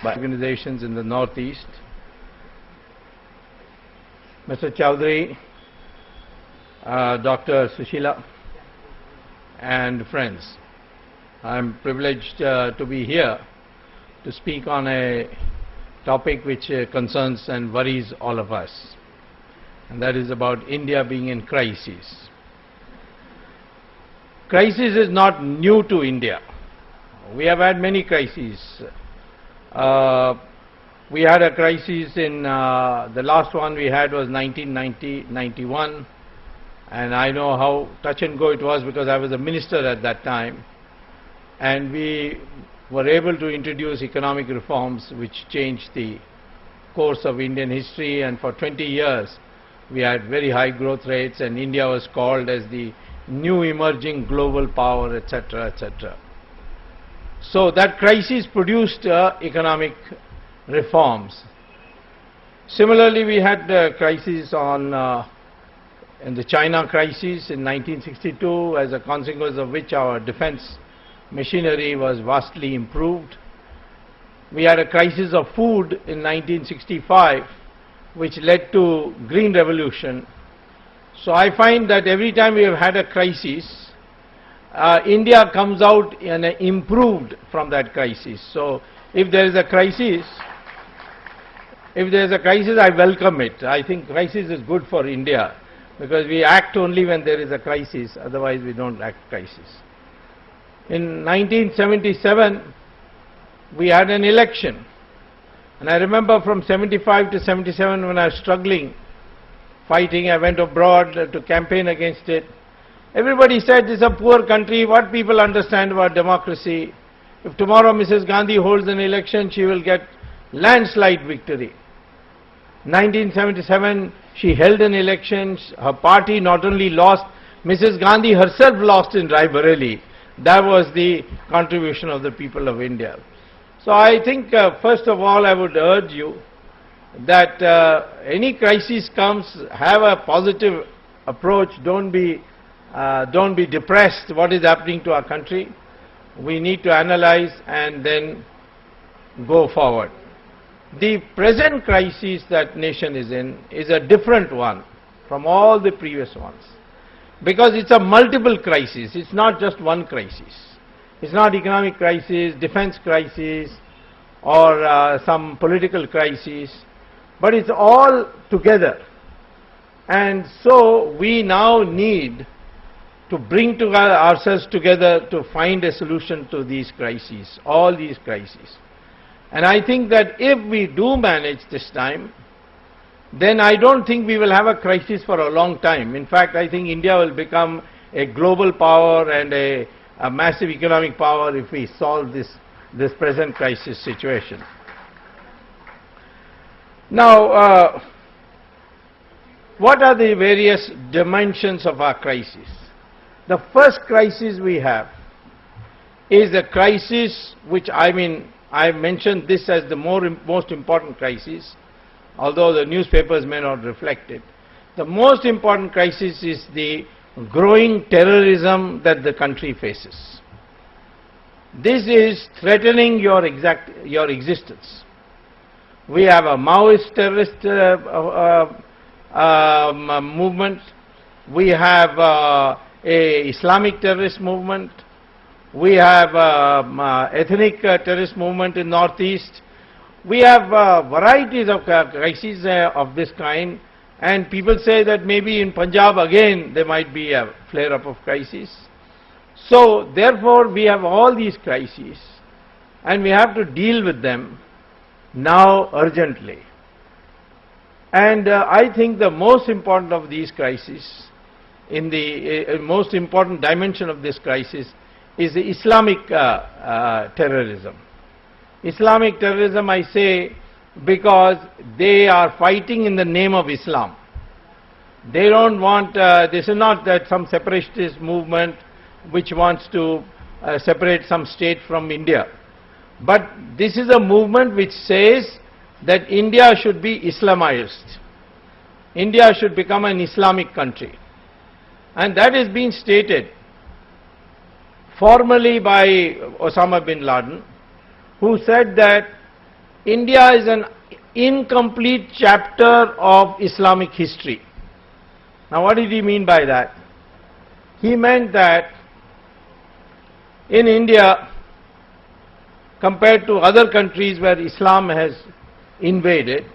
by organizations in the Northeast. Mr. Chaudhary, Dr. Sushila, and friends, I am privileged to be here to speak on a topic which concerns and worries all of us, and that is about India being in crisis. Crisis is not new to India. We have had many crises. We had a crisis in, the last one we had was 1990-91, and I know how touch and go it was because I was a minister at that time, and we were able to introduce economic reforms which changed the course of Indian history, and for 20 years we had very high growth rates, and India was called as the new emerging global power, etc., etc. So that crisis produced economic reforms. Similarly, we had crisis on in the China crisis in 1962, as a consequence of which our defense machinery was vastly improved. We had a crisis of food in 1965, which led to Green Revolution. So I find that every time we have had a crisis, India comes out and improved from that crisis. So if there is a crisis, I welcome it. I think crisis is good for India because we act only when there is a crisis, otherwise we don't act crisis. In 1977, we had an election, and I remember from 75 to 77 when I was struggling, fighting, I went abroad to campaign against it. Everybody said this is a poor country, what people understand about democracy. If tomorrow Mrs. Gandhi holds an election, she will get landslide victory. 1977, she held an election, her party not only lost, Mrs. Gandhi herself lost in Raebareli. That was the contribution of the people of India. So I think first of all I would urge you that any crisis comes, have a positive approach, don't be depressed what is happening to our country. We need to analyze and then go forward. The present crisis that nation is in is a different one from all the previous ones, because it's a multiple crisis. It's not just one crisis. It's not economic crisis, defense crisis, or some political crisis, but it's all together. And so we now need to bring ourselves together to find a solution to these crises, all these crises. And I think that if we do manage this time, then I don't think we will have a crisis for a long time. In fact, I think India will become a global power and a massive economic power if we solve this present crisis situation. Now, what are the various dimensions of our crisis? The first crisis we have is the crisis which, I mentioned this as the most important crisis, although the newspapers may not reflect it. The most important crisis is the growing terrorism that the country faces. This is threatening your existence. We have a Maoist terrorist movement. We have a Islamic terrorist movement. We have ethnic terrorist movement in Northeast. We have varieties of crises of this kind, and people say that maybe in Punjab again there might be a flare-up of crisis. So therefore we have all these crises, and we have to deal with them now urgently. And I think the most important of these crises, in the most important dimension of this crisis, is the Islamic terrorism. Islamic terrorism, I say, because they are fighting in the name of Islam. They don't want, this is not that some separatist movement which wants to separate some state from India. But this is a movement which says that India should be Islamized. India should become an Islamic country. And that is being stated formally by Osama bin Laden, who said that India is an incomplete chapter of Islamic history. Now what did he mean by that? He meant that in India, compared to other countries where Islam has invaded,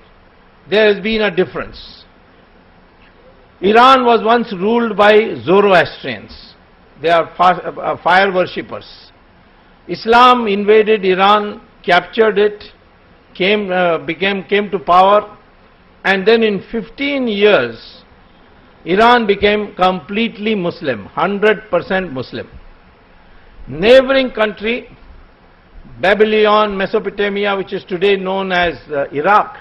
there has been a difference. Iran was once ruled by Zoroastrians. They are fire worshippers. Islam invaded Iran, captured it, came to power, and then in 15 years, Iran became completely Muslim, 100% Muslim. Neighboring country, Babylon, Mesopotamia, which is today known as Iraq,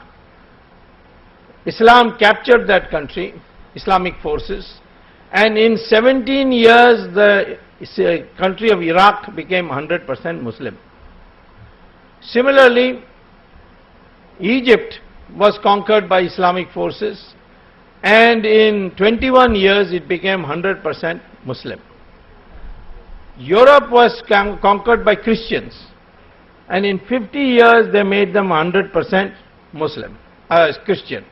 Islam captured that country, Islamic forces, and in 17 years the country of Iraq became 100% Muslim. Similarly, Egypt was conquered by Islamic forces, and in 21 years it became 100% Muslim. Europe was conquered by Christians, and in 50 years they made them 100% Muslim, Christian.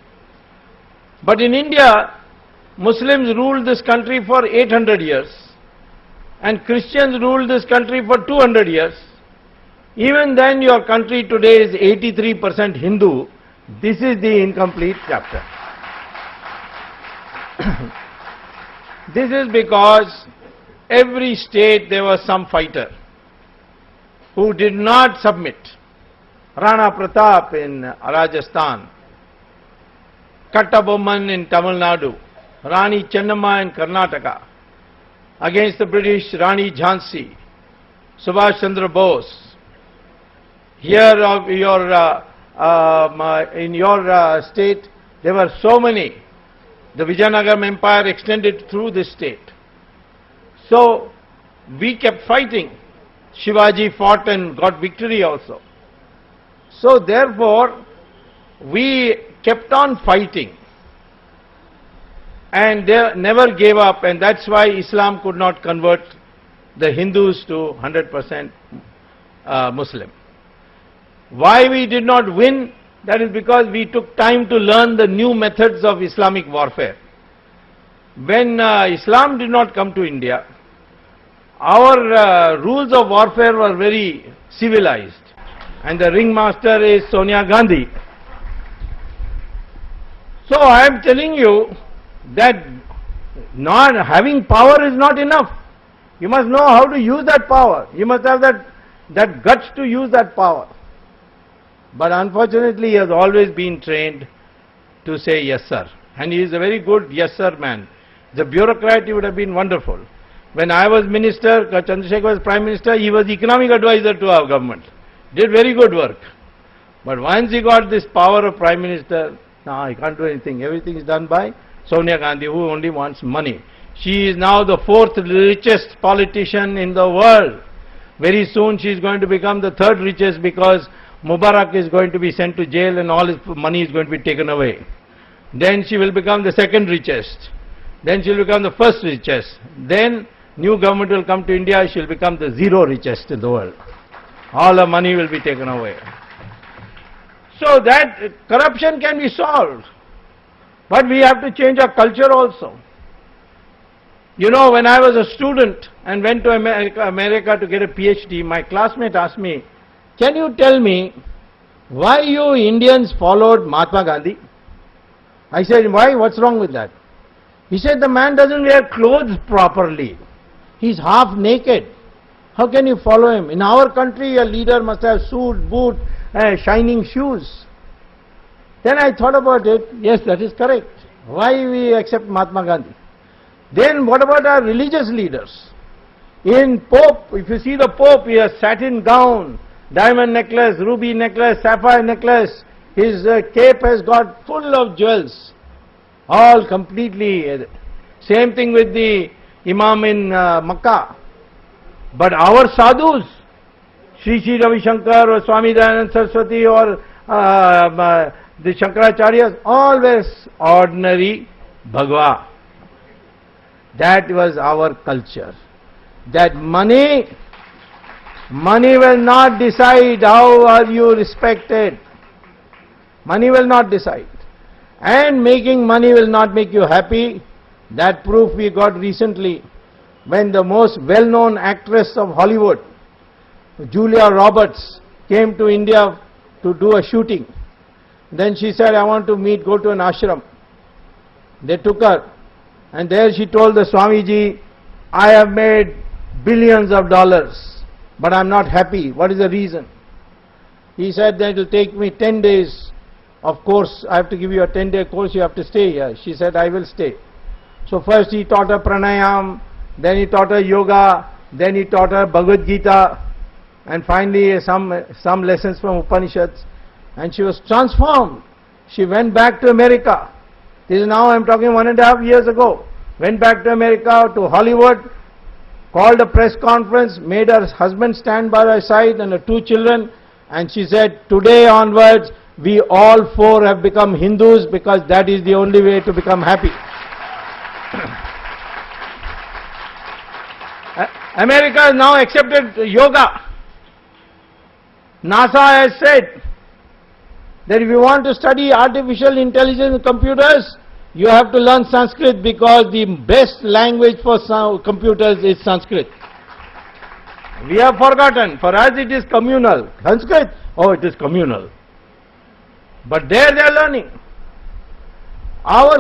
But in India, Muslims ruled this country for 800 years, and Christians ruled this country for 200 years. Even then your country today is 83% Hindu. This is the incomplete chapter. This is because every state there was some fighter who did not submit. Rana Pratap in Rajasthan, Kattabomman in Tamil Nadu, Rani Chennamma in Karnataka, against the British Rani Jhansi, Subhash Chandra Bose. Here of your, in your state there were so many. The Vijayanagaram Empire extended through this state. So we kept fighting. Shivaji fought and got victory also. So therefore we kept on fighting and they never gave up, and that's why Islam could not convert the Hindus to 100% Muslim. Why we did not win? That is because we took time to learn the new methods of Islamic warfare. When Islam did not come to India, our rules of warfare were very civilized, and the ringmaster is Sonia Gandhi. So I am telling you that not having power is not enough. You must know how to use that power. You must have that guts to use that power. But unfortunately, he has always been trained to say yes sir, and he is a very good yes sir man. The bureaucrat, he would have been wonderful. When I was minister, Chandrasekhar was prime minister, he was economic advisor to our government. Did very good work. But once he got this power of prime minister, no, he can't do anything. Everything is done by Sonia Gandhi, who only wants money. She is now the 4th richest politician in the world. Very soon she is going to become the 3rd richest, because Mubarak is going to be sent to jail and all his money is going to be taken away. Then she will become the 2nd richest. Then she will become the 1st richest. Then new government will come to India, she will become the 0 richest in the world. All her money will be taken away. So that corruption can be solved. But we have to change our culture also. You know, when I was a student and went to America to get a PhD, my classmate asked me, "Can you tell me why you Indians followed Mahatma Gandhi?" I said, "Why? What's wrong with that?" He said, "The man doesn't wear clothes properly. He's half naked. How can you follow him? In our country, a leader must have suit, boot, shining shoes." Then I thought about it. Yes, that is correct. Why we accept Mahatma Gandhi? Then what about our religious leaders? In Pope, if you see the Pope, he has satin gown, diamond necklace, ruby necklace, sapphire necklace. His cape has got full of jewels. All completely. Same thing with the Imam in Makkah. But our sadhus, Sri Ravi Shankar or Swami Dayanand Saraswati or the Shankaracharyas, all were ordinary Bhagwa. That was our culture. That money will not decide how are you respected. Money will not decide. And making money will not make you happy. That proof we got recently when the most well-known actress of Hollywood, Julia Roberts, came to India to do a shooting. Then she said, I want to go to an ashram. They took her, and there she told the Swamiji, I have made billions of dollars, but I'm not happy. What is the reason? He said that it will take me 10 days. Of course, I have to give you a 10-day course, you have to stay here. She said, I will stay. So first he taught her pranayam, then he taught her yoga, then he taught her Bhagavad Gita, and finally some lessons from Upanishads, and she was transformed. She went back to America. This is now, I'm talking 1.5 years ago. Went back to America, to Hollywood, called a press conference, made her husband stand by her side and her 2 children, and she said, today onwards, we all 4 have become Hindus because that is the only way to become happy. America has now accepted yoga. NASA has said that if you want to study artificial intelligence and computers, you have to learn Sanskrit because the best language for computers is Sanskrit. We have forgotten. For us it is communal. Sanskrit, oh, it is communal. But there they are learning. Our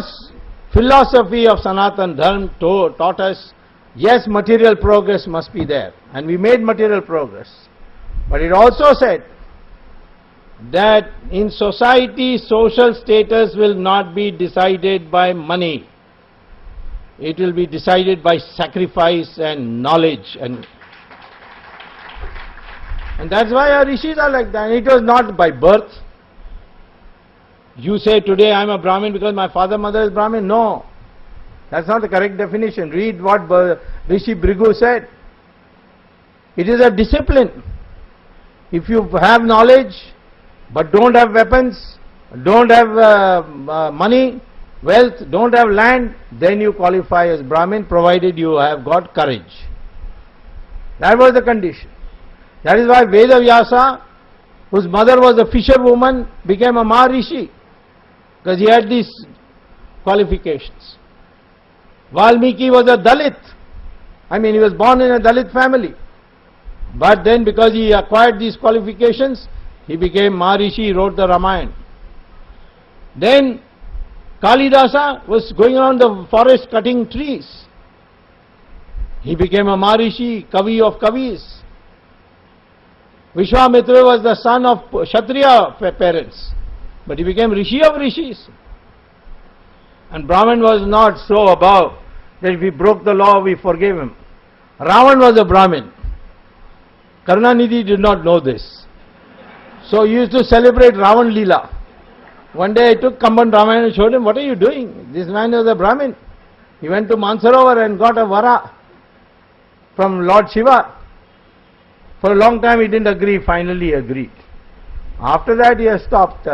philosophy of Sanatan Dharma taught us, yes, material progress must be there. And we made material progress. But it also said that in society, social status will not be decided by money. It will be decided by sacrifice and knowledge. And that's why our rishis are like that. It was not by birth. You say today I am a Brahmin because my father mother is Brahmin. No, that's not the correct definition. Read what Rishi Bhrigu said. It is a discipline. If you have knowledge but don't have weapons, don't have money, wealth, don't have land, then you qualify as Brahmin, provided you have got courage. That was the condition. That is why Veda Vyasa, whose mother was a fisherwoman, became a Maharishi, because he had these qualifications. Valmiki was a Dalit. I mean, he was born in a Dalit family. But then because he acquired these qualifications, he became Maharishi, he wrote the Ramayana. Then Kalidasa was going around the forest cutting trees. He became a Maharishi, Kavi of Kavis. Vishwamitra was the son of Kshatriya parents, but he became Rishi of Rishis. And Brahman was not so above that if he broke the law, we forgave him. Ravan was a Brahmin. Karunanidhi did not know this. So he used to celebrate Ravan Leela. One day I took Kamban Ramayana and showed him, what are you doing? This man is a Brahmin. He went to Mansarovar and got a vara from Lord Shiva. For a long time he didn't agree, finally agreed. After that he has stopped,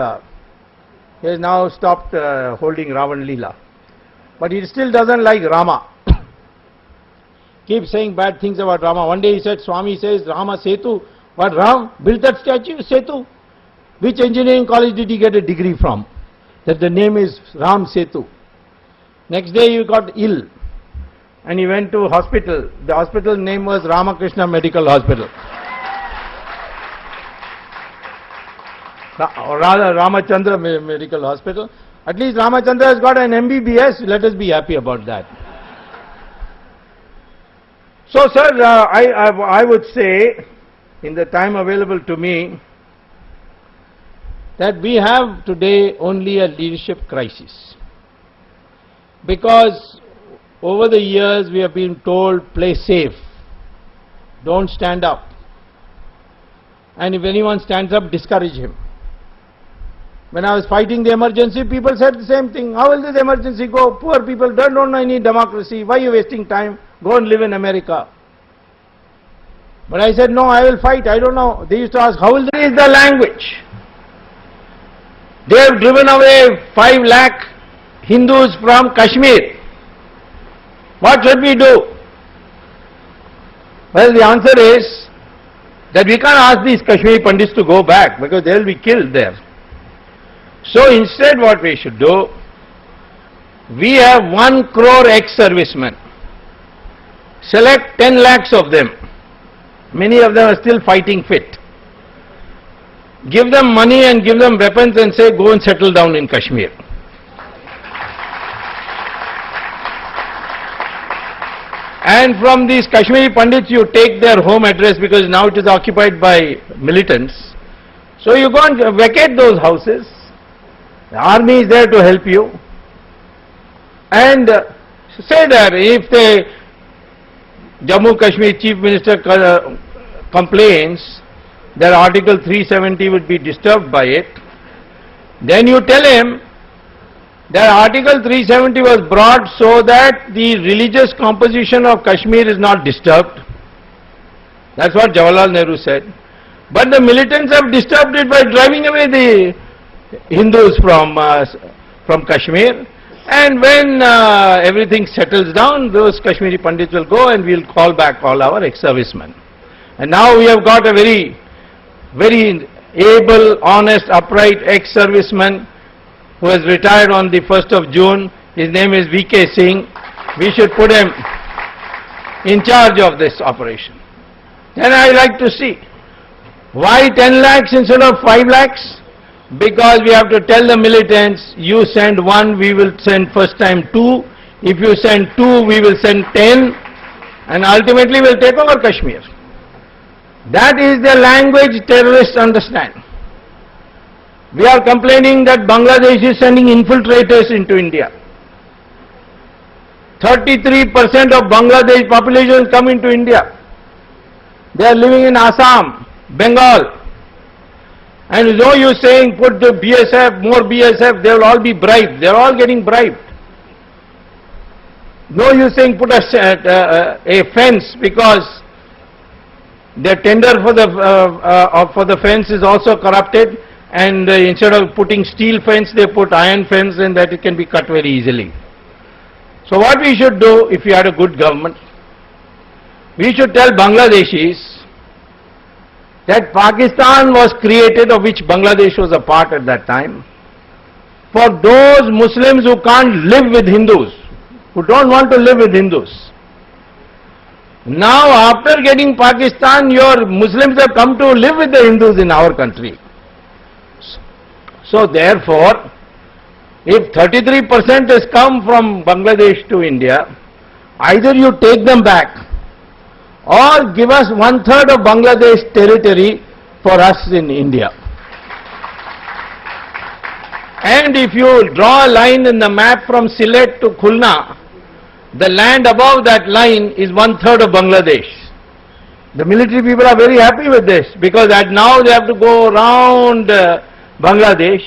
he has now stopped holding Ravan Leela. But he still doesn't like Rama. Keeps saying bad things about Rama. One day he said, Swami says, Rama Setu. What, Ram built that statue, Setu? Which engineering college did he get a degree from? That the name is Ram Setu. Next day he got ill and he went to hospital. The hospital name was Ramakrishna Medical Hospital. Or rather Ramachandra Medical Hospital. At least Ramachandra has got an MBBS. Let us be happy about that. So sir, I would say, in the time available to me, that we have today only a leadership crisis. Because over the years we have been told, play safe, don't stand up. And if anyone stands up, discourage him. When I was fighting the emergency, people said the same thing. How will this emergency go? Poor people don't know any democracy. Why are you wasting time? Go and live in America. But I said, no, I will fight. I don't know. They used to ask, how will this is the language? They have driven away 5 lakh Hindus from Kashmir. What should we do? Well, the answer is that we can't ask these Kashmiri Pandits to go back because they will be killed there. So instead what we should do, we have 1 crore ex-servicemen. Select 10 lakhs of them. Many of them are still fighting fit. Give them money and give them weapons and say, go and settle down in Kashmir. And from these Kashmiri Pandits, you take their home address because now it is occupied by militants. So you go and vacate those houses. The army is there to help you. And say that if the Jammu Kashmir Chief Minister complains that Article 370 would be disturbed by it, then you tell him that Article 370 was brought so that the religious composition of Kashmir is not disturbed. That's what Jawaharlal Nehru said. But the militants have disturbed it by driving away the Hindus from Kashmir. And when everything settles down, those Kashmiri Pandits will go and we'll call back all our ex-servicemen. And now we have got a very, very able, honest, upright ex-serviceman who has retired on the 1st of June. His name is V.K. Singh. We should put him in charge of this operation. Then I like to see, why 10 lakhs instead of 5 lakhs? Because we have to tell the militants, you send 1, we will send first time 2. If you send 2, we will send 10. And ultimately we'll take over Kashmir. That is the language terrorists understand. We are complaining that Bangladesh is sending infiltrators into India. 33% of Bangladesh population come into India. They are living in Assam, Bengal. And though you are saying put the BSF, more BSF, they will all be bribed. They are all getting bribed. No use saying put a fence because the tender for the fence is also corrupted. And instead of putting steel fence, they put iron fence, and that it can be cut very easily. So what we should do, if we had a good government, we should tell Bangladeshis that Pakistan was created, of which Bangladesh was a part at that time, for those Muslims who can't live with Hindus, who don't want to live with Hindus. Now after getting Pakistan, your Muslims have come to live with the Hindus in our country. So therefore, if 33% has come from Bangladesh to India, either you take them back or give us 1/3 of Bangladesh territory for us in India. And if you draw a line in the map from Sylhet to Khulna, the land above that line is 1/3 of Bangladesh. The military people are very happy with this because now they have to go around Bangladesh,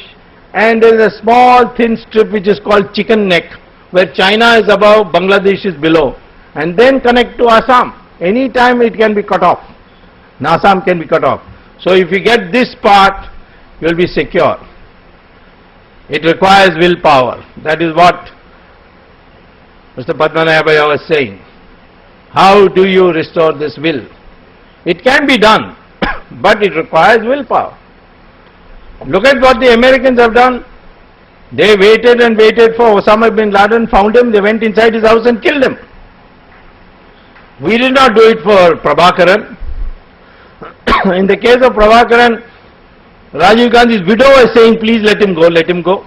and there is a small thin strip which is called Chicken Neck, where China is above, Bangladesh is below, and then connect to Assam. Any time it can be cut off. Assam can be cut off. So if you get this part, you will be secure. It requires willpower. That is what Mr. Padmanabhaya was saying. How do you restore this will? It can be done, but it requires willpower. Look at what the Americans have done. They waited and waited for Osama bin Laden, found him, they went inside his house and killed him. We did not do it for Prabhakaran. In the case of Prabhakaran, Rajiv Gandhi's widow was saying, please let him go, let him go.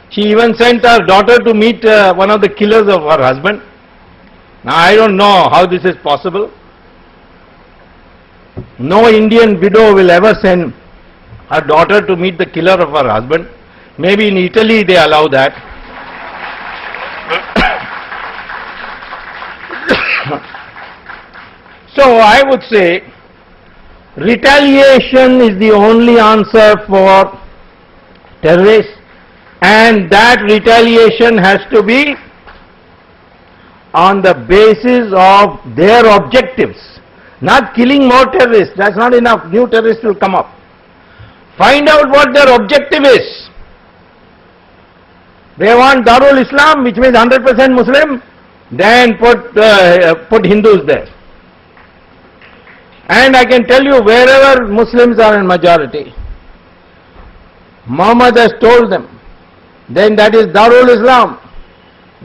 She even sent her daughter to meet one of the killers of her husband. Now I don't know how this is possible. No Indian widow will ever send her daughter to meet the killer of her husband. Maybe in Italy they allow that. So I would say retaliation is the only answer for terrorists, and that retaliation has to be on the basis of their objectives. Not killing more terrorists, that's not enough, new terrorists will come up. Find out what their objective is. They want Darul Islam, which means 100% Muslim, then put Hindus there. And I can tell you, wherever Muslims are in majority, Muhammad has told them, then that is Darul Islam.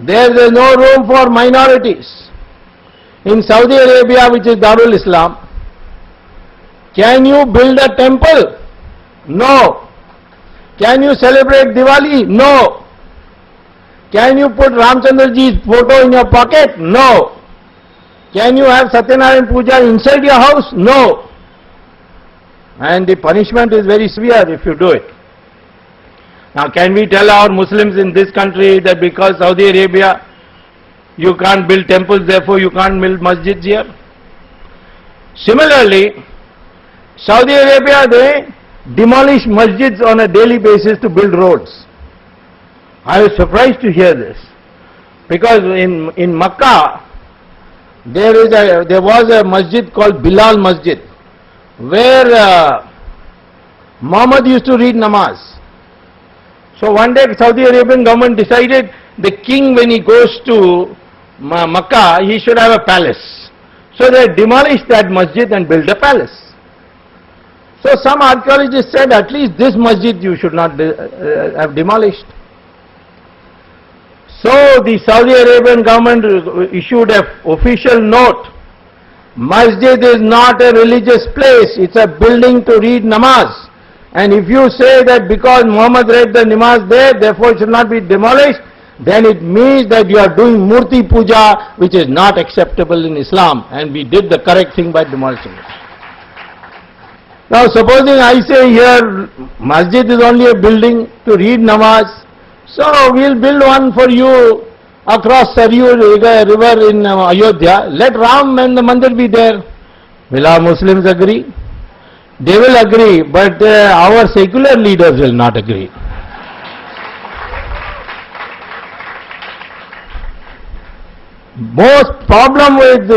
There is no room for minorities. In Saudi Arabia, which is Darul Islam, can you build a temple? No. Can you celebrate Diwali? No. Can you put Ramchandraji's photo in your pocket? No. Can you have Satyanarayan Puja inside your house? No. And the punishment is very severe if you do it. Now can we tell our Muslims in this country that because Saudi Arabia you can't build temples, therefore you can't build masjids here? Similarly, Saudi Arabia, they demolish masjids on a daily basis to build roads. I was surprised to hear this, because in Makkah there was a masjid called Bilal Masjid, where Muhammad used to read namaz. So one day Saudi Arabian government decided the king, when he goes to Makkah, he should have a palace. So they demolished that masjid and built a palace. So some archaeologists said at least this masjid you should not have demolished. So the Saudi Arabian government issued an official note. Masjid is not a religious place, it's a building to read namaz. And if you say that because Muhammad read the namaz there, therefore it should not be demolished, then it means that you are doing murti puja, which is not acceptable in Islam, and we did the correct thing by demolishing it. Now supposing I say here, masjid is only a building to read namaz, so we'll build one for you across Saryu river in Ayodhya. Let Ram and the mandir be there. Will our Muslims agree? They will agree, but our secular leaders will not agree. Most problem with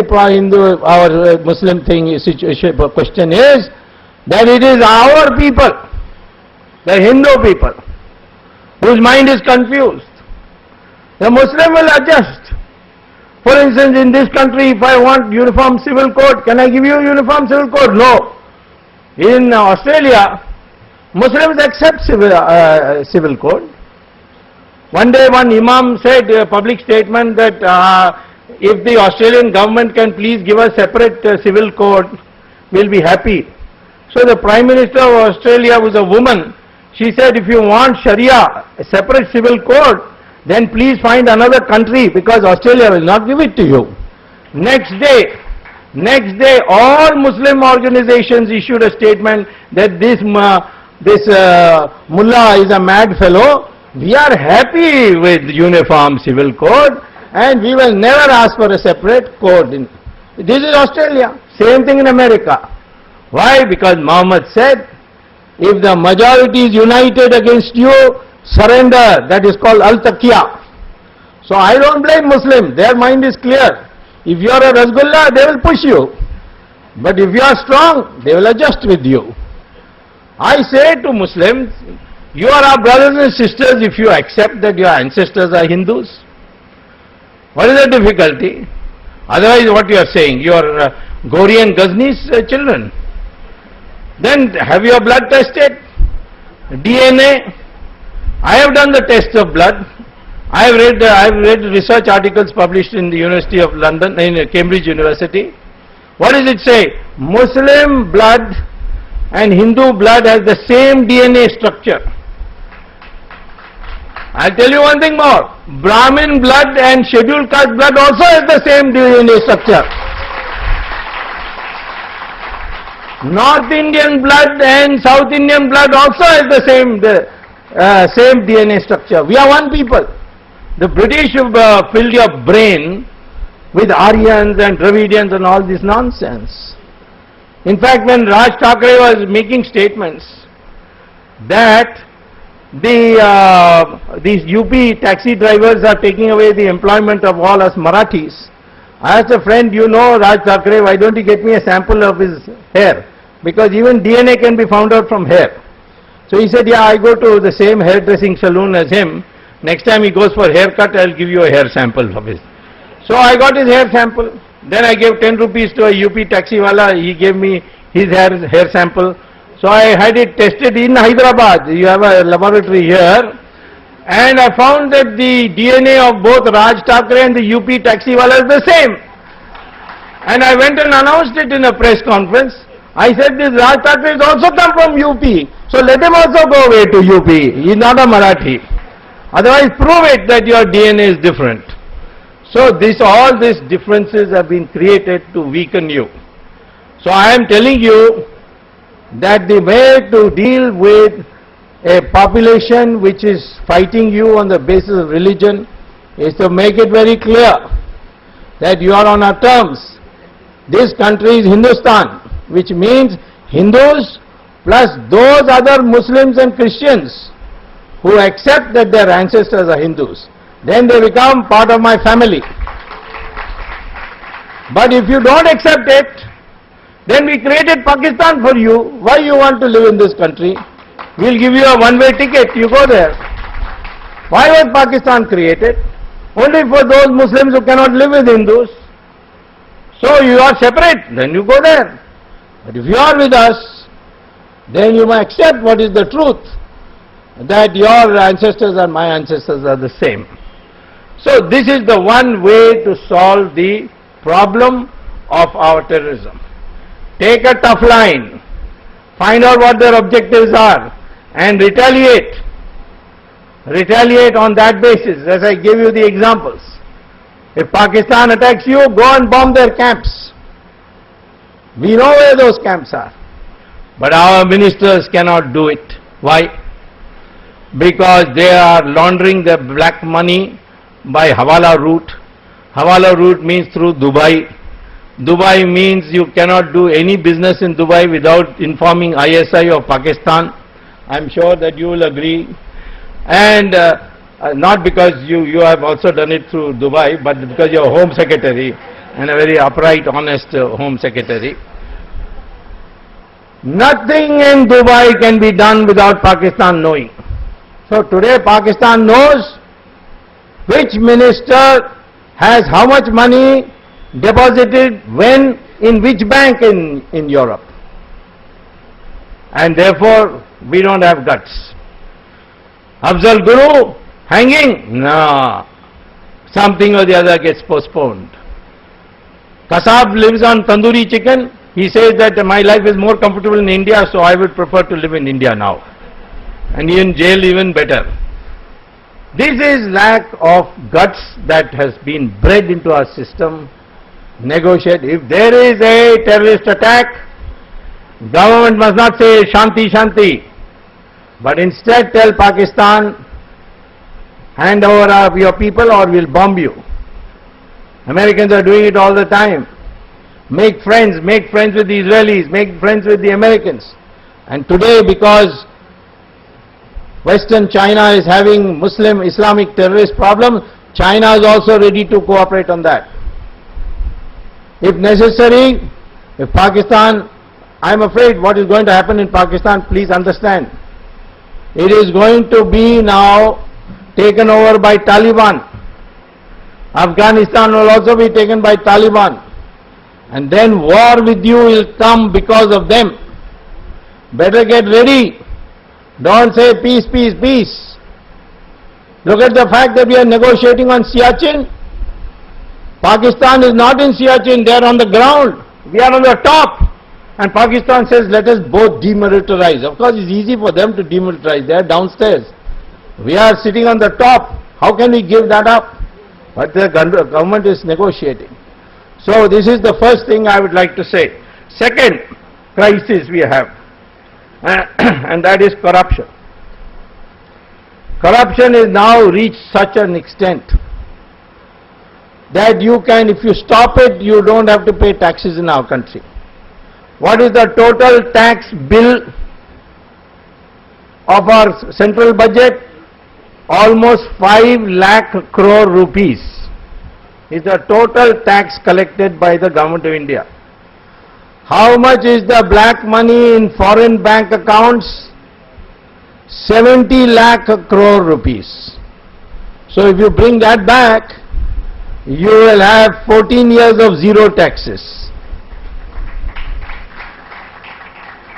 our Muslim question is that it is our people, the Hindu people, whose mind is confused. The Muslim will adjust. For instance, in this country, if I want uniform civil code, can I give you uniform civil code? No. In Australia, Muslims accept civil code. One day one imam said a public statement that if the Australian government can please give us separate civil code, we'll be happy. So the Prime Minister of Australia was a woman. She said, if you want Sharia, a separate civil code, then please find another country, because Australia will not give it to you. Next day, all Muslim organizations issued a statement that this mullah is a mad fellow. We are happy with uniform civil code and we will never ask for a separate code. This is Australia. Same thing in America. Why? Because Muhammad said, if the majority is united against you, surrender. That is called al-taqiyya. So I don't blame Muslims. Their mind is clear. If you are a Rasgullah, they will push you. But if you are strong, they will adjust with you. I say to Muslims, you are our brothers and sisters if you accept that your ancestors are Hindus. What is the difficulty? Otherwise, what you are saying, you are Gauri and Ghazni's children. Then have your blood tested? DNA? I have done the test of blood. I have read research articles published in the University of London, in Cambridge University. What does it say? Muslim blood and Hindu blood has the same DNA structure. I'll tell you one thing more. Brahmin blood and scheduled caste blood also has the same DNA structure. North Indian blood and South Indian blood also has the same DNA structure. We are one people. The British have filled your brain with Aryans and Dravidians and all this nonsense. In fact, when Raj Thackeray was making statements that these UP taxi drivers are taking away the employment of all us Marathis, I asked a friend, you know Raj Thackeray, why don't you get me a sample of his hair? Because even DNA can be found out from hair. So he said, yeah, I go to the same hairdressing salon as him. Next time he goes for haircut, I'll give you a hair sample of his. So I got his hair sample. Then I gave 10 rupees to a UP taxi wala. He gave me his hair sample. So I had it tested in Hyderabad. You have a laboratory here. And I found that the DNA of both Raj Thackeray and the UP taxiwala is the same. And I went and announced it in a press conference. I said this Raj Thackeray has also come from UP. So let him also go away to UP. He is not a Marathi. Otherwise prove it that your DNA is different. So all these differences have been created to weaken you. So I am telling you that the way to deal with a population which is fighting you on the basis of religion is to make it very clear that you are on our terms. This country is Hindustan, which means Hindus plus those other Muslims and Christians who accept that their ancestors are Hindus. Then they become part of my family. But if you don't accept it, then we created Pakistan for you. Why you want to live in this country? We'll give you a one-way ticket, you go there. Why was Pakistan created? Only for those Muslims who cannot live with Hindus. So you are separate, then you go there. But if you are with us, then you may accept what is the truth, that your ancestors and my ancestors are the same. So this is the one way to solve the problem of our terrorism. Take a tough line, find out what their objectives are and retaliate. Retaliate on that basis, as I gave you the examples. If Pakistan attacks you, go and bomb their camps. We know where those camps are. But our ministers cannot do it. Why? Because they are laundering the black money by Hawala route. Hawala route means through Dubai. Dubai means you cannot do any business in Dubai without informing ISI of Pakistan. I'm sure that you will agree. And not because you have also done it through Dubai, but because you are Home Secretary and a very upright, honest Home Secretary. Nothing in Dubai can be done without Pakistan knowing. So today Pakistan knows which minister has how much money deposited when in which bank in Europe. And therefore we don't have guts. Afzal Guru hanging? No. Something or the other gets postponed. Kasab lives on tandoori chicken. He says that my life is more comfortable in India, so I would prefer to live in India now. And in jail even better. This is lack of guts that has been bred into our system. Negotiate. If there is a terrorist attack, government must not say Shanti, Shanti. But instead tell Pakistan, hand over your people or we'll bomb you. Americans are doing it all the time. Make friends with the Israelis, make friends with the Americans. And today, because Western China is having Muslim Islamic terrorist problems, China is also ready to cooperate on that. If necessary, if Pakistan, I'm afraid what is going to happen in Pakistan, please understand. It is going to be now taken over by Taliban. Afghanistan will also be taken by Taliban. And then war with you will come because of them. Better get ready. Don't say peace, peace, peace. Look at the fact that we are negotiating on Siachen. Pakistan is not in Siachen, they are on the ground. We are on the top. And Pakistan says, let us both demilitarize. Of course, it's easy for them to demilitarize. They are downstairs. We are sitting on the top. How can we give that up? But the government is negotiating. So this is the first thing I would like to say. Second crisis we have, and that is corruption. Corruption is now reached such an extent that you can, if you stop it, you don't have to pay taxes in our country. What is the total tax bill of our central budget? Almost 5 lakh crore rupees is the total tax collected by the government of India. How much is the black money in foreign bank accounts? 70 lakh crore rupees. So if you bring that back, you will have 14 years of zero taxes.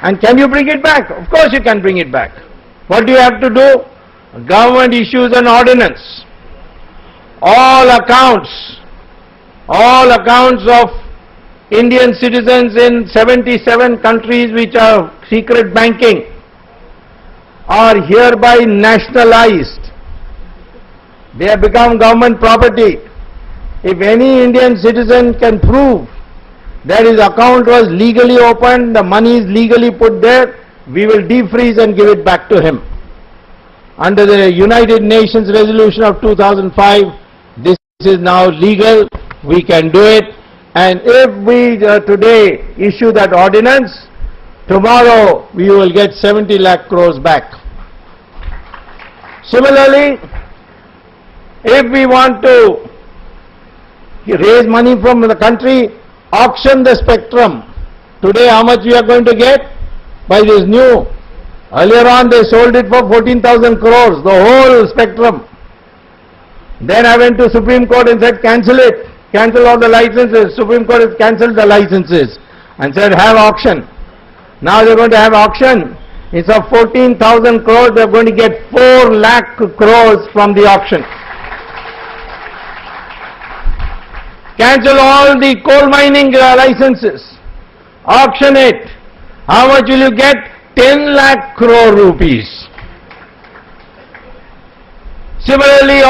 And can you bring it back? Of course you can bring it back. What do you have to do? Government issues an ordinance. All accounts of Indian citizens in 77 countries which are secret banking are hereby nationalized. They have become government property. If any Indian citizen can prove that his account was legally opened, the money is legally put there, we will defreeze and give it back to him. Under the United Nations resolution of 2005, this is now legal, we can do it, and if we today issue that ordinance, tomorrow we will get 70 lakh crores back. Similarly, if we want to raise money from the country, auction the spectrum. Today how much we are going to get? By this new. Earlier on they sold it for 14,000 crores, the whole spectrum. Then I went to Supreme Court and said cancel it, cancel all the licenses. Supreme Court has cancelled the licenses and said have auction. Now they are going to have auction. Instead of 14,000 crores, they are going to get 4 lakh crores from the auction. Cancel all the coal mining licenses. Auction it. How much will you get? 10 lakh crore rupees. Similarly,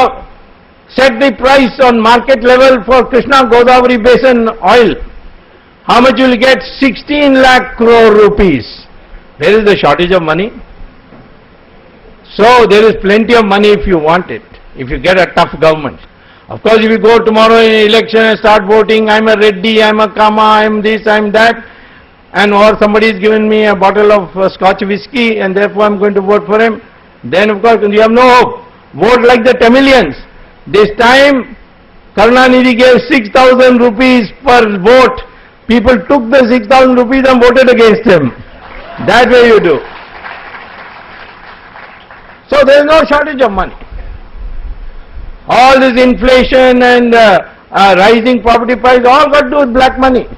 set the price on market level for Krishna Godavari Basin oil. How much will you get? 16 lakh crore rupees. There is a shortage of money. So there is plenty of money if you want it, if you get a tough government. Of course, if you go tomorrow in election and start voting, I'm a Reddy, I'm a Kama, I'm this, I'm that, and or somebody is given me a bottle of Scotch whiskey and therefore I'm going to vote for him, then of course you have no hope. Vote like the Tamilians. This time, Karunanidhi gave 6,000 rupees per vote. People took the 6,000 rupees and voted against him. That way you do. So there is no shortage of money. All this inflation and rising property price, all got to do with black money.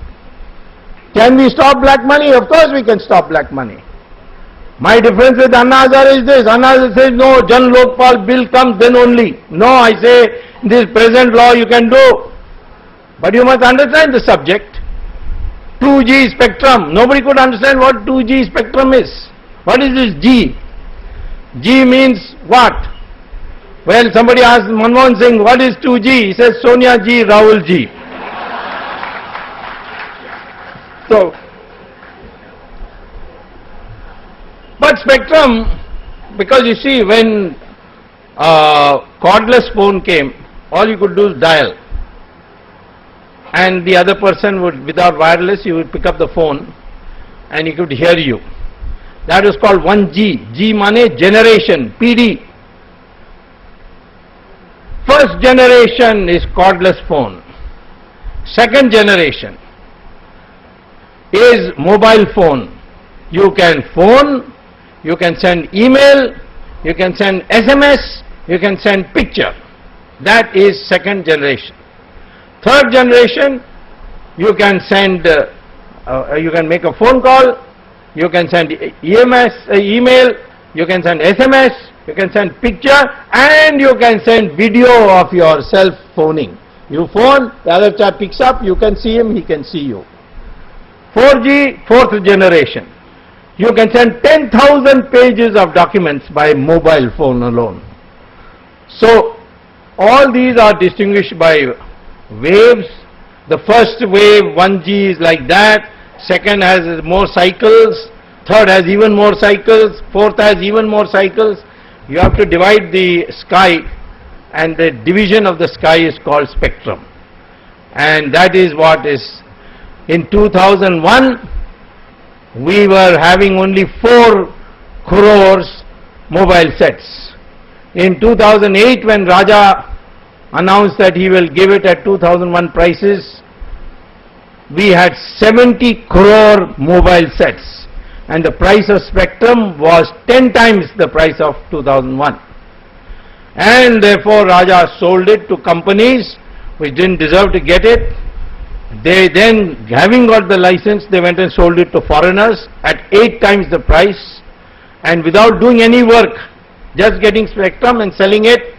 Can we stop black money? Of course we can stop black money. My difference with Anna Hazare is this. Anna Hazare says, no, Jan Lokpal bill comes then only. No, I say, this present law you can do. But you must understand the subject. 2G spectrum. Nobody could understand what 2G spectrum is. What is this G? G means what? Well, somebody asked Manmohan Singh, what is 2G? He says, Sonia G, Rahul G. So, but spectrum, because you see, when cordless phone came, all you could do is dial. And the other person would, without wireless, you would pick up the phone and he could hear you. That was called 1G. G means generation, PD. First generation is cordless phone. Second generation is mobile phone. You can phone, you can send email, you can send SMS, you can send picture. That is second generation. Third generation, you can send, you can make a phone call, you can send email, you can send SMS, you can send picture, and you can send video of yourself phoning. You phone, the other chap picks up, you can see him, he can see you. 4G, fourth generation. You can send 10,000 pages of documents by mobile phone alone. So, all these are distinguished by waves. The first wave, 1G, is like that. Second has more cycles. Third has even more cycles. Fourth has even more cycles. You have to divide the sky, and the division of the sky is called spectrum. And that is what is. In 2001, we were having only 4 crores mobile sets. In 2008, when Raja announced that he will give it at 2001 prices, we had 70 crore mobile sets, and the price of spectrum was 10 times the price of 2001. And therefore Raja sold it to companies which didn't deserve to get it, They then, having got the license, they went and sold it to foreigners at 8 times the price, and without doing any work, just getting spectrum and selling it,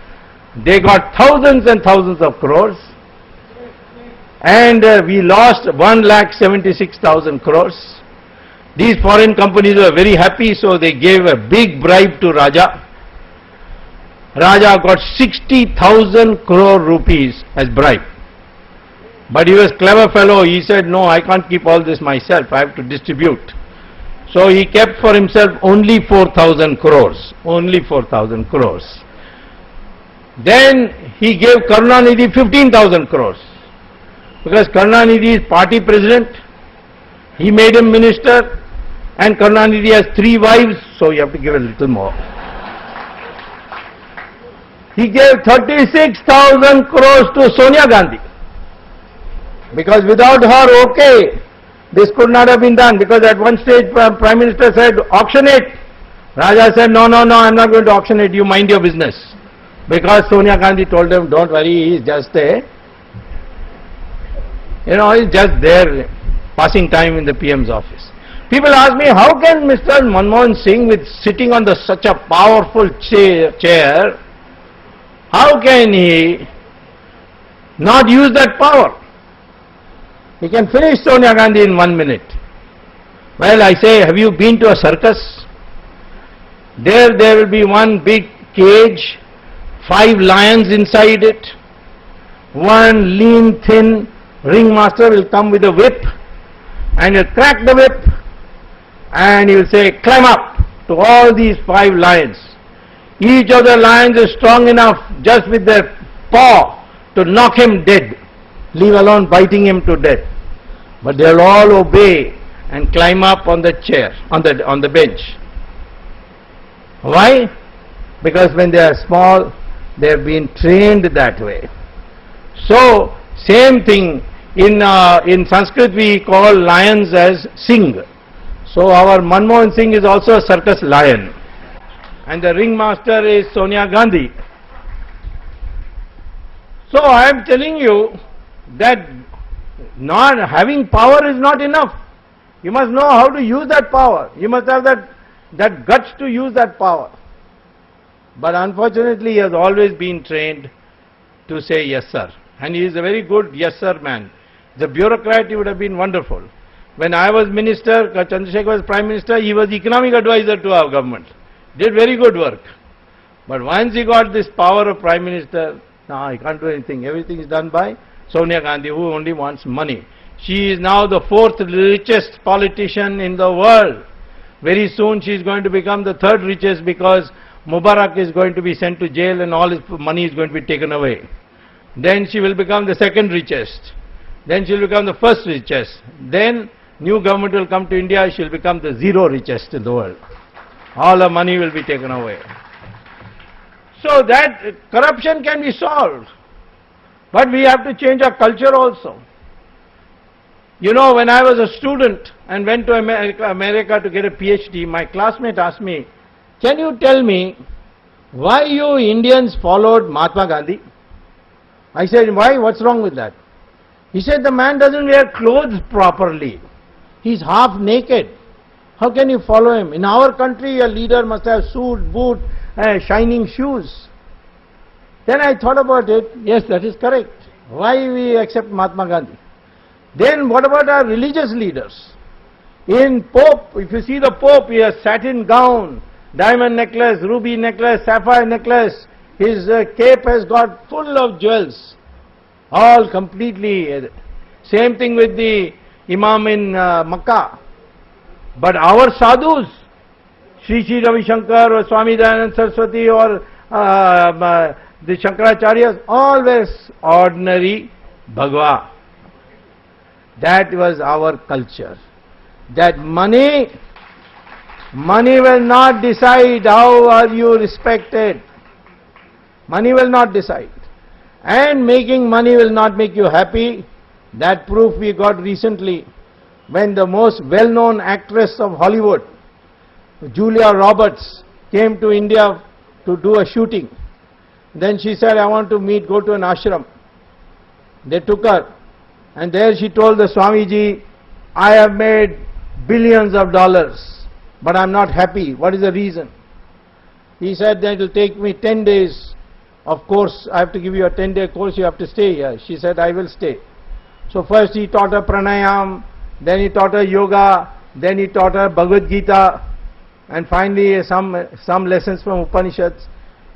they got thousands and thousands of crores, and we lost 1,76,000 crores. These foreign companies were very happy, so they gave a big bribe to Raja. Raja got 60,000 crore rupees as bribe. But he was a clever fellow. He said, no, I can't keep all this myself. I have to distribute. So he kept for himself only 4,000 crores. Only 4,000 crores. Then he gave Karunanidhi 15,000 crores. Because Karunanidhi is party president. He made him minister. And Karunanidhi has 3 wives. So you have to give a little more. He gave 36,000 crores to Sonia Gandhi. Because without her, okay, this could not have been done. Because at one stage, Prime Minister said, auction it. Raja said, no, no, no, I'm not going to auction it. You mind your business. Because Sonia Gandhi told him, don't worry, he's just a, he's just there passing time in the PM's office. People ask me, how can Mr. Manmohan Singh, with sitting on such a powerful chair, how can he not use that power? He can finish Sonia Gandhi in 1 minute. Well, I say, have you been to a circus? There will be one big cage, 5 lions inside it. One lean, thin ringmaster will come with a whip, and he'll crack the whip, and he will say, climb up to all these 5 lions. Each of the lions is strong enough just with their paw to knock him dead, leave alone biting him to death. But they'll all obey and climb up on the chair, on the bench. Why? Because when they are small, they have been trained that way. So, same thing, in Sanskrit we call lions as Singh. So our Manmohan Singh is also a circus lion. And the ringmaster is Sonia Gandhi. So I am telling you that not having power is not enough. You must know how to use that power. You must have that guts to use that power. But unfortunately he has always been trained to say yes sir. And he is a very good yes sir man. The bureaucrat, he would have been wonderful. When I was minister, Chandrasekhar was prime minister, he was economic advisor to our government. Did very good work. But once he got this power of prime minister, no, he can't do anything. Everything is done by Sonia Gandhi, who only wants money. She is now the 4th richest politician in the world. Very soon she is going to become the 3rd richest, because Mubarak is going to be sent to jail and all his money is going to be taken away. Then she will become the 2nd richest. Then she will become the 1st richest. Then new government will come to India, she will become the 0 richest in the world. All her money will be taken away. So that corruption can be solved. But we have to change our culture also. You know, when I was a student and went to America to get a PhD, my classmate asked me, can you tell me why you Indians followed Mahatma Gandhi? I said, why? What's wrong with that? He said, the man doesn't wear clothes properly. He's half naked. How can you follow him? In our country, a leader must have suit, boot, shining shoes. Then I thought about it. Yes, that is correct. Why we accept Mahatma Gandhi? Then what about our religious leaders? In Pope, if you see the Pope, he has satin gown, diamond necklace, ruby necklace, sapphire necklace. His cape has got full of jewels. All completely. Same thing with the Imam in Makkah. But our sadhus, Sri Ravi Shankar or Swami Dayanand Saraswati or the Shankaracharyas, all were ordinary Bhagwa. That was our culture. That money will not decide how are you respected. Money will not decide. And making money will not make you happy. That proof we got recently when the most well-known actress of Hollywood, Julia Roberts, came to India to do a shooting. Then she said, I want to go to an ashram. They took her. And there she told the Swamiji, I have made billions of dollars, but I'm not happy. What is the reason? He said that it will take me 10 days. Of course, I have to give you a 10-day course, you have to stay here. She said, I will stay. So first he taught her pranayam, then he taught her yoga, then he taught her Bhagavad Gita, and finally some lessons from Upanishads.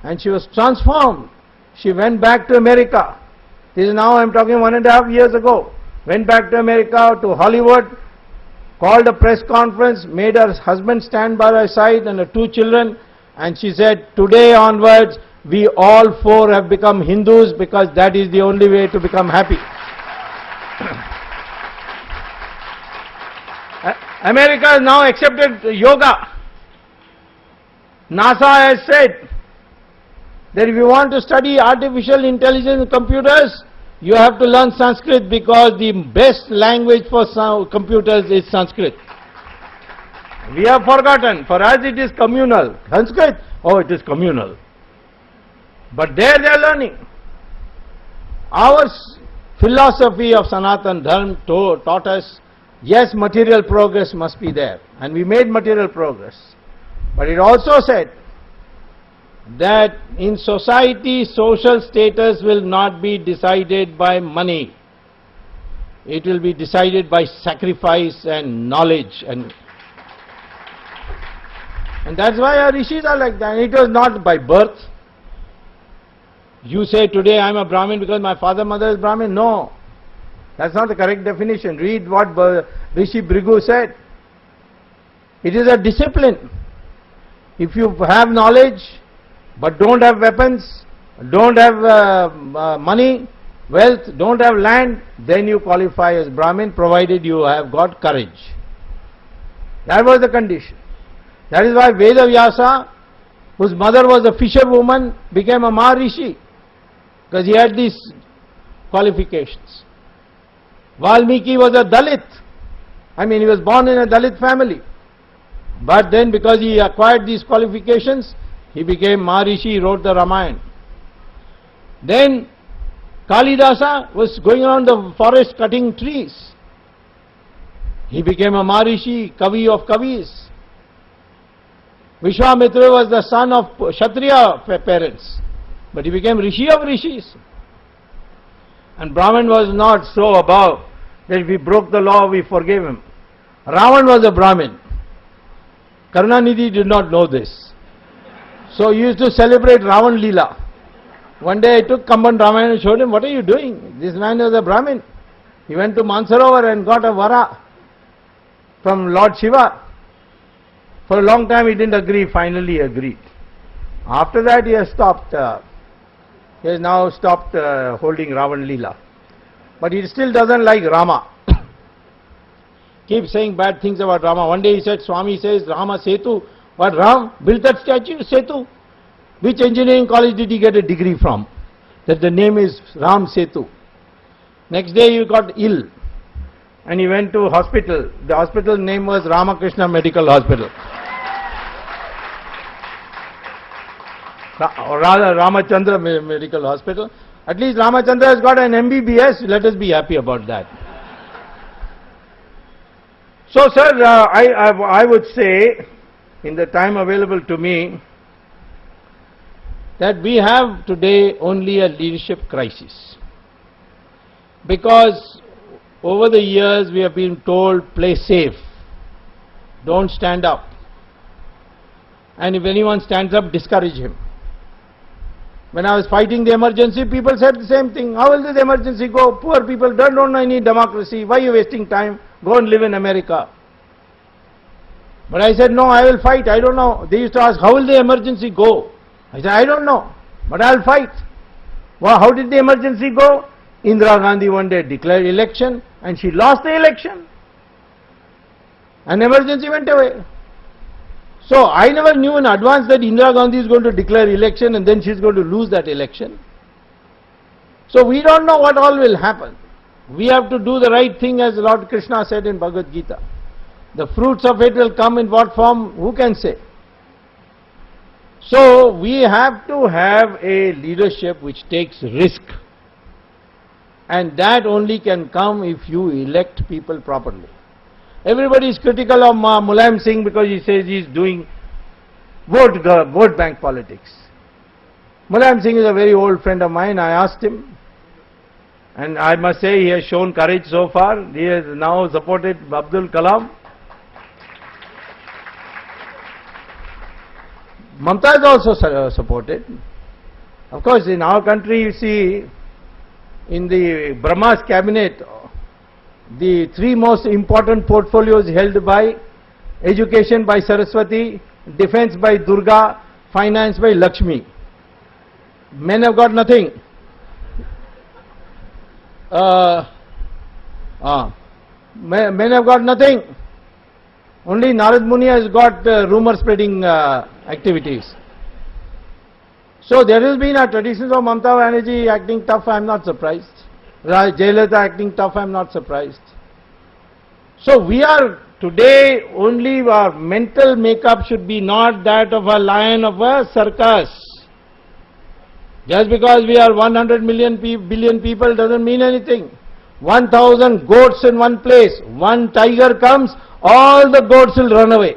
And she was transformed. She went back to America. This is now, I'm talking 1.5 years ago. Went back to America, to Hollywood, called a press conference, made her husband stand by her side and her 2 children, and she said, today onwards, we all 4 have become Hindus because that is the only way to become happy. America has now accepted yoga. NASA has said that if you want to study artificial intelligence and computers, you have to learn Sanskrit because the best language for computers is Sanskrit. We have forgotten. For us it is communal. Sanskrit, oh, it is communal. But there they are learning. Our philosophy of Sanatan Dharma taught us, yes, material progress must be there. And we made material progress. But it also said that in society, social status will not be decided by money. It will be decided by sacrifice and knowledge. And that's why our rishis are like that. It was not by birth. You say today I am a Brahmin because my father mother is Brahmin. No. That's not the correct definition. Read what Rishi Bhrigu said. It is a discipline. If you have knowledge but don't have weapons, don't have money, wealth, don't have land, then you qualify as Brahmin, provided you have got courage. That was the condition. That is why Veda Vyasa, whose mother was a fisherwoman, became a Maharishi, because he had these qualifications. Valmiki was a Dalit. I mean, he was born in a Dalit family. But then because he acquired these qualifications, he became Maharishi, wrote the Ramayana. Then Kalidasa was going around the forest cutting trees. He became a Maharishi, Kavi of Kavis. Vishwamitra was the son of Kshatriya parents, but he became Rishi of Rishis. And Brahman was not so above that if he broke the law, we forgave him. Ravan was a Brahmin. Karunanidhi did not know this. So he used to celebrate Ravan Leela. One day I took Kamban Ramayana and showed him, what are you doing? This man was a Brahmin. He went to Mansarovar and got a vara from Lord Shiva. For a long time he didn't agree, finally he agreed. After that he has stopped, he has now stopped holding Ravan Leela. But he still doesn't like Rama. Keeps saying bad things about Rama. One day he said, Swami says, Rama Setu. What, Ram? Built that statue, Setu? Which engineering college did he get a degree from? That the name is Ram Setu. Next day he got ill and he went to hospital. The hospital name was Ramakrishna Medical Hospital. Or rather Ramachandra Medical Hospital. At least Ramachandra has got an MBBS. Let us be happy about that. So sir, I would say, in the time available to me, that we have today only a leadership crisis. Because over the years we have been told, play safe, don't stand up. And if anyone stands up, discourage him. When I was fighting the emergency, people said the same thing. How will this emergency go? Poor people don't know any democracy. Why are you wasting time? Go and live in America. But I said, no, I will fight. I don't know. They used to ask, how will the emergency go? I said, I don't know, but I'll fight. Well, how did the emergency go? Indira Gandhi one day declared election and she lost the election. And emergency went away. So I never knew in advance that Indira Gandhi is going to declare election and then she's going to lose that election. So we don't know what all will happen. We have to do the right thing, as Lord Krishna said in Bhagavad Gita. The fruits of it will come in what form? Who can say? So we have to have a leadership which takes risk. And that only can come if you elect people properly. Everybody is critical of Mulayam Singh because he says he is doing vote bank politics. Mulayam Singh is a very old friend of mine. I asked him, and I must say he has shown courage so far. He has now supported Abdul Kalam. Mamta is also supported. Of course, in our country, you see, in the Brahma's cabinet, the three most important portfolios held by education by Saraswati, defense by Durga, finance by Lakshmi. Men have got nothing. Men have got nothing. Only Narad Muni has got rumor spreading activities. So there has been a tradition of Mamata Banerjee acting tough, I am not surprised. Jayate acting tough, I am not surprised. So we are today, only our mental makeup should be not that of a lion of a circus. Just because we are 100 billion people doesn't mean anything. 1,000 goats in one place, one tiger comes, all the goats will run away.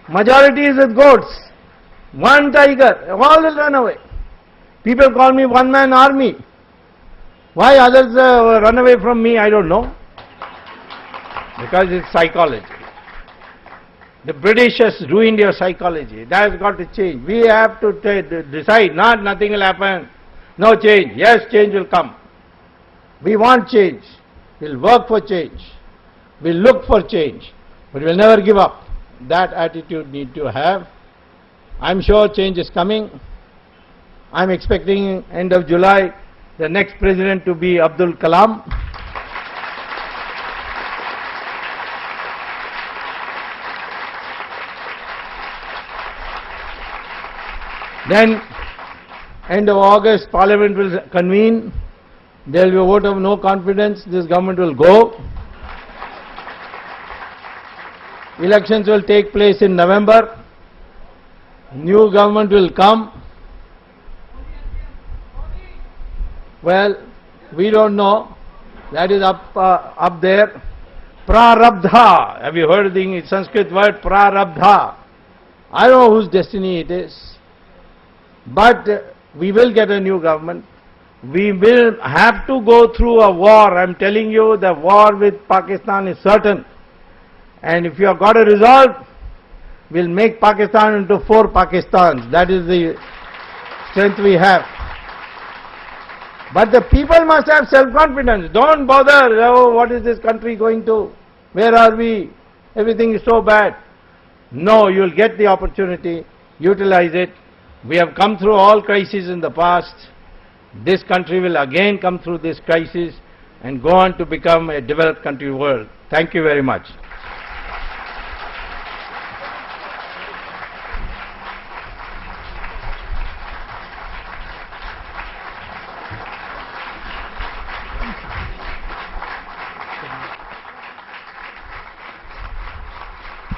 Majority is with goats. One tiger, all will run away. People call me one-man army. Why others run away from me, I don't know. Because it's psychology. The British has ruined your psychology. That has got to change. We have to decide, nothing will happen. No change. Yes, change will come. We want change. We'll work for change. We'll look for change. But we'll never give up. That attitude need to have. I'm sure change is coming. I'm expecting end of July the next president to be Abdul Kalam. Then end of August Parliament will convene. There will be a vote of no confidence. This government will go. Elections will take place in November. New government will come. Well, we don't know. That is up there. Prarabdha. Have you heard the Sanskrit word Prarabdha? I don't know whose destiny it is. But we will get a new government. We will have to go through a war. I'm telling you, the war with Pakistan is certain. And if you have got a resolve, we'll make Pakistan into 4 Pakistans. That is the strength we have. But the people must have self-confidence. Don't bother, oh, what is this country going to? Where are we? Everything is so bad. No, you'll get the opportunity. Utilize it. We have come through all crises in the past. This country will again come through this crisis and go on to become a developed country world. Thank you very much.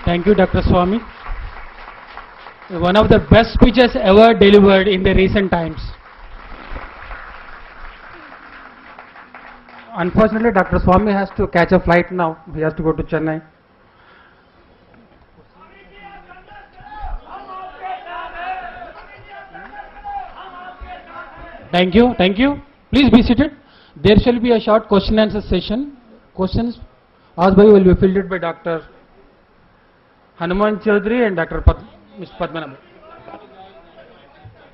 Thank you, Dr. Swamy. One of the best speeches ever delivered in the recent times. Unfortunately, Dr. Swamy has to catch a flight now. He has to go to Chennai. Thank you. Thank you. Please be seated. There shall be a short question and answer session. Questions asked by you will be fielded by Dr. Hanuman Chaudhary and Dr. Mr. Padmanabh.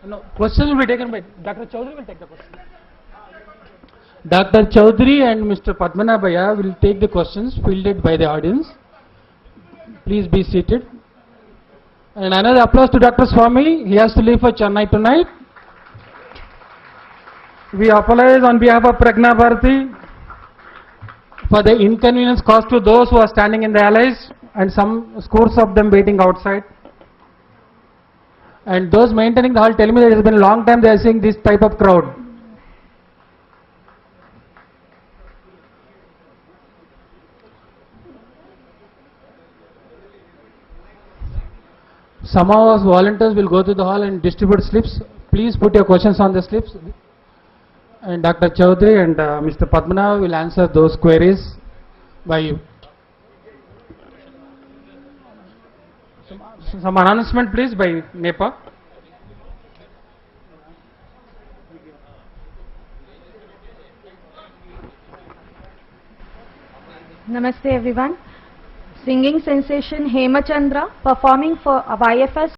No, questions will be taken by Dr. Chaudhary will take the question. Dr. Chaudhary and Mr. Padmanabh will take the questions fielded by the audience. Please be seated. And another applause to Dr. Swamy. He has to leave for Chennai tonight. We apologize on behalf of Pragna Bharati for the inconvenience caused to those who are standing in the alleys and some scores of them waiting outside. And those maintaining the hall tell me that it has been a long time they are seeing this type of crowd. Some of us volunteers will go to the hall and distribute slips. Please put your questions on the slips. And Dr. Chaudhary and Mr. Padmanabh will answer those queries by you. Some announcement please by NEPA. Namaste everyone. Singing sensation Hemachandra performing for YFS